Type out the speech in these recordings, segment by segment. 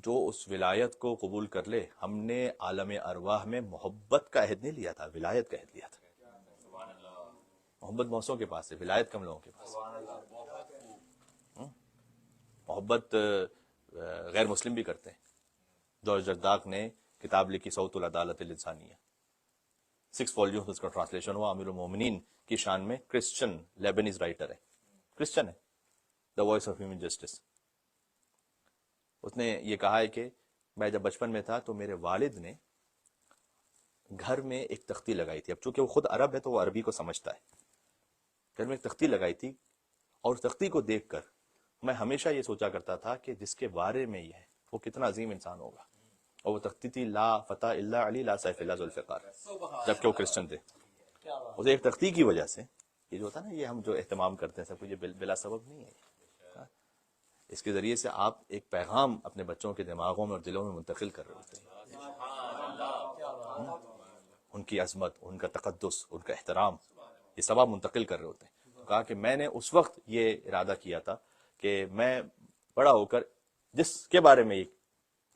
جو اس ولایت کو قبول کر لے، ہم نے عالم ارواح میں محبت کا عہد نہیں لیا تھا، ولایت کا عہد لیا تھا۔ محبت موسوں کے پاس ہے، ولایت کم لوگوں کے پاس۔ محبت غیر مسلم بھی کرتے ہیں۔ جارج جرداق نے کتاب لکھی صوت العدالت الانسانیہ، 6 والیوم اس کا ٹرانسلیشن ہوا، امیر المومنین کی شان میں، کرسچن لیبنیز رائٹر ہے، کرسچن ہے، the voice of human justice. اس نے یہ کہا ہے کہ میں جب بچپن میں تھا تو میرے والد نے گھر میں ایک تختی لگائی تھی، اب چونکہ وہ خود عرب ہے تو وہ عربی کو سمجھتا ہے، گھر میں ایک تختی لگائی تھی، اور اس تختی کو دیکھ کر میں ہمیشہ یہ سوچا کرتا تھا کہ جس کے بارے میں یہ ہے وہ کتنا عظیم انسان ہوگا، اور وہ تختی تھی لا فتح الا علی لا سیف الا ذوالفقار، جبکہ وہ کرسچن تھے۔ اسے ایک تختی کی وجہ سے، یہ جو ہوتا ہے نا، یہ ہم جو اہتمام کرتے ہیں سب کچھ، یہ بلا سبب نہیں ہے، اس کے ذریعے سے آپ ایک پیغام اپنے بچوں کے دماغوں میں اور دلوں میں منتقل کر رہے ہوتے ہیں، ان کی عظمت، ان کا تقدس، ان کا احترام، یہ سب آپ منتقل کر رہے ہوتے ہیں۔ کہا کہ میں نے اس وقت یہ ارادہ کیا تھا کہ میں بڑا ہو کر جس کے بارے میں یہ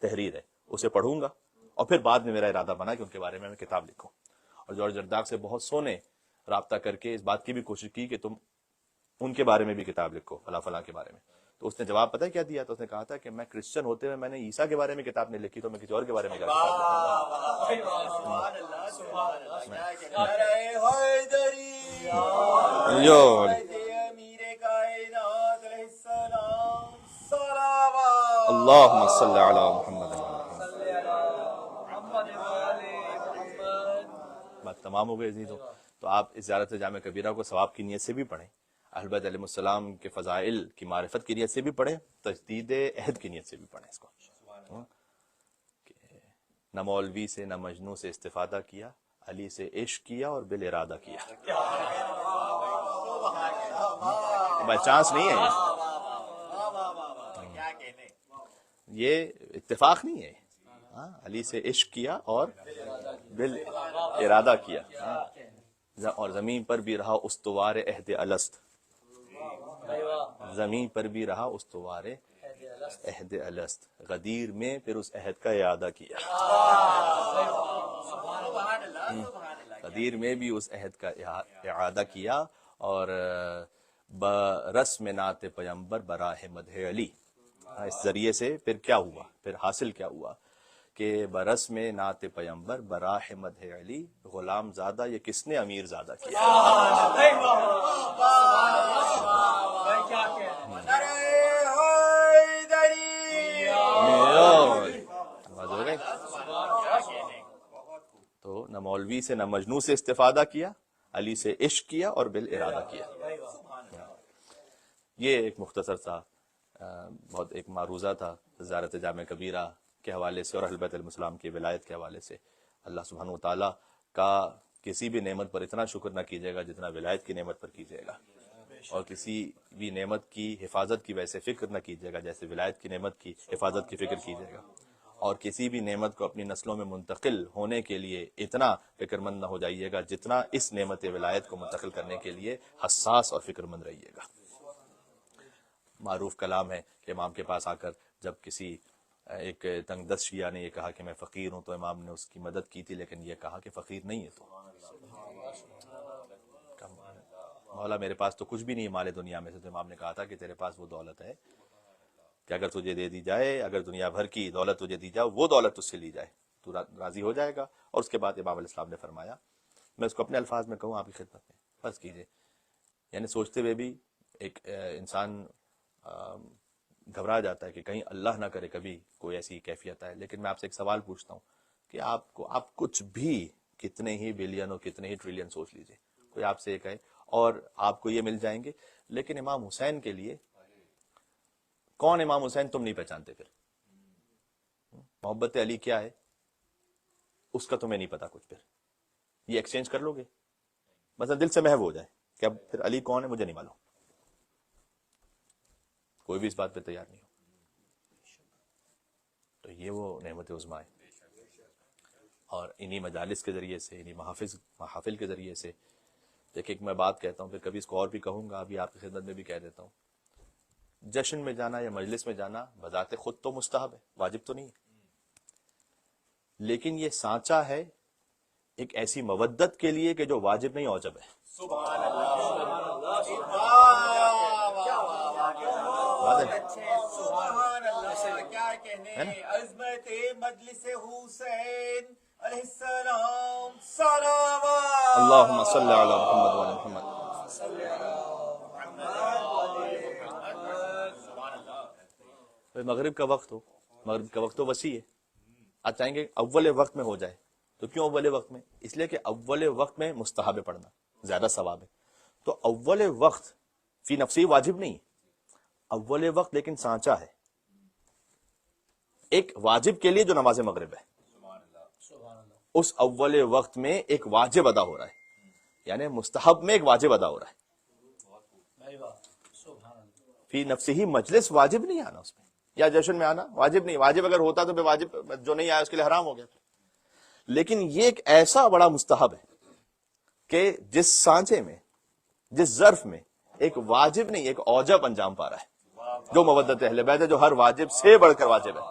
تحریر ہے اسے پڑھوں گا، اور پھر بعد میں میرا ارادہ بنا کہ ان کے بارے میں کتاب لکھوں۔ اور جارج جرداق سے بہت سونے رابطہ کر کے اس بات کی بھی کوشش کی کہ تم ان کے بارے میں بھی کتاب لکھو، فلاں فلاں کے بارے میں۔ تو اس نے جواب پتہ ہے کیا دیا؟ تو اس نے کہا تھا کہ میں کرسچن ہوتے ہوئے میں نے عیسیٰ کے بارے میں کتاب نہیں لکھی، تو میں کسی اور کے بارے میں کیا کتاب اللہم صلی علی محمد۔ بات تمام ہو گئی عزیزوں۔ تو آپ اس زیارت جامع کبیرہ کو ثواب کی نیت سے بھی پڑھیں، اہل بیت علیہ السلام کے فضائل کی معرفت کی نیت سے بھی پڑھیں، تجدید عہد کی نیت سے بھی پڑھیں اس کو۔ نہ مولوی سے نہ مجنوں سے استفادہ کیا، علی سے عشق کیا اور بالارادہ کیا۔ بائی چانس نہیں ہے یہ اتفاق نہیں ہے، علی سے عشق کیا اور بالارادہ کیا، اور زمین پر بھی رہا استوار عہد الست، زمین پر بھی رہا استوار عہد الست، غدیر میں پھر اس عہد کا اعادہ کیا، غدیر میں بھی اس عہد کا اعادہ کیا، اور برسم نعت پیمبر براہ مدح علی، اس ذریعے سے پھر کیا ہوا، پھر حاصل کیا ہوا کہ برسم نعت پیمبر براہ مدح علی، غلام زادہ یہ کس نے امیر زادہ کیا۔ تو نہ مولوی سے نہ مجنوں سے استفادہ کیا، علی سے عشق کیا اور بالارادہ کیا۔ یہ ایک مختصر سا بہت ایک معروضہ تھا زیارت جامع کبیرہ کے حوالے سے اور اہل بیت علیہ السلام کی ولایت کے حوالے سے۔ اللہ سبحانہ و تعالیٰ کا کسی بھی نعمت پر اتنا شکر نہ کیجیے گا جتنا ولایت کی نعمت پر کیجیے گا، اور کسی بھی نعمت کی حفاظت کی ویسے فکر نہ کیجیے گا جیسے ولایت کی نعمت کی حفاظت کی فکر کیجیے گا، اور کسی بھی نعمت کو اپنی نسلوں میں منتقل ہونے کے لیے اتنا فکر مند نہ ہو جائیے گا جتنا اس نعمت ولایت کو منتقل کرنے کے لیے حساس اور فکر مند رہیے گا۔ معروف کلام ہے کہ امام کے پاس آ کر جب کسی ایک تنگ دست شیعہ نے یہ کہا کہ میں فقیر ہوں، تو امام نے اس کی مدد کی تھی، لیکن یہ کہا کہ فقیر نہیں ہے تو، مولا میرے پاس تو کچھ بھی نہیں ہے مال دنیا میں سے، تو امام نے کہا تھا کہ تیرے پاس وہ دولت ہے کہ اگر تجھے دے دی جائے، اگر دنیا بھر کی دولت تجھے دی جائے، وہ دولت تجھ سے لی جائے تو راضی ہو جائے گا۔ اور اس کے بعد امام علیہ السلام نے فرمایا، میں اس کو اپنے الفاظ میں کہوں آپ کی خدمت میں، فرض کیجئے، یعنی سوچتے ہوئے بھی ایک انسان گھبرا جاتا ہے کہ کہیں اللہ نہ کرے کبھی کوئی ایسی کیفیت آئے، لیکن میں آپ سے ایک سوال پوچھتا ہوں کہ آپ کچھ بھی کتنے ہی بلین اور کتنے ہی ٹریلین سوچ لیجئے، کوئی آپ سے ایک ہے اور آپ کو یہ مل جائیں گے، لیکن امام حسین کے لیے کون امام حسین تم نہیں پہچانتے، پھر محبت علی کیا ہے اس کا تمہیں نہیں پتا کچھ، پھر یہ ایکسچینج کر لو گے، مثلا دل سے محو ہو جائے کہ اب پھر علی کون ہے مجھے نہیں معلوم، کوئی بھی اس بات پہ تیار نہیں ہو، تو یہ وہ نعمت عظمیٰ ہے۔ اور انہی مجالس کے ذریعے سے، انہی محافل کے ذریعے سے، دیکھیں ایک میں بات کہتا ہوں، پھر کبھی اس کو اور بھی کہوں گا، ابھی آپ کی خدمت میں بھی کہہ دیتا ہوں جشن میں جانا یا مجلس میں جانا بذات خود تو مستحب ہے، واجب تو نہیں ہے، لیکن یہ سانچہ ہے ایک ایسی مودت کے لیے کہ جو واجب نہیں اوجب ہے۔ سبحان اللہ، سبحان اللہ، کیا کہنے، عظمت مجلس حسین علیہ السلام صلوات اللہم صلی علی محمد وعلی محمد۔ مغرب کا وقت ہو، مغرب کا وقت تو وسیع ہے، آپ چاہیں گے اول وقت میں ہو جائے، تو کیوں اول وقت میں؟ اس لیے کہ اول وقت میں مستحب پڑھنا زیادہ ثواب ہے، تو اول وقت فی نفسی واجب نہیں ہے، اول وقت لیکن سانچہ ہے ایک واجب کے لیے جو نماز مغرب ہے، اس اول وقت میں ایک واجب ادا ہو رہا ہے، یعنی مستحب میں ایک واجب ادا ہو رہا ہے۔ فی نفسی ہی مجلس واجب نہیں آنا اس میں، یا جشن میں آنا واجب نہیں، واجب اگر ہوتا تو واجب جو نہیں آیا اس کے لیے حرام ہو گیا، لیکن یہ ایک ایسا بڑا مستحب ہے کہ جس سانچے میں، جس ظرف میں ایک واجب نہیں ایک اوجب انجام پا رہا ہے، جو مودت اہل بیت ہے، جو ہر واجب سے بڑھ کر واجب ہے۔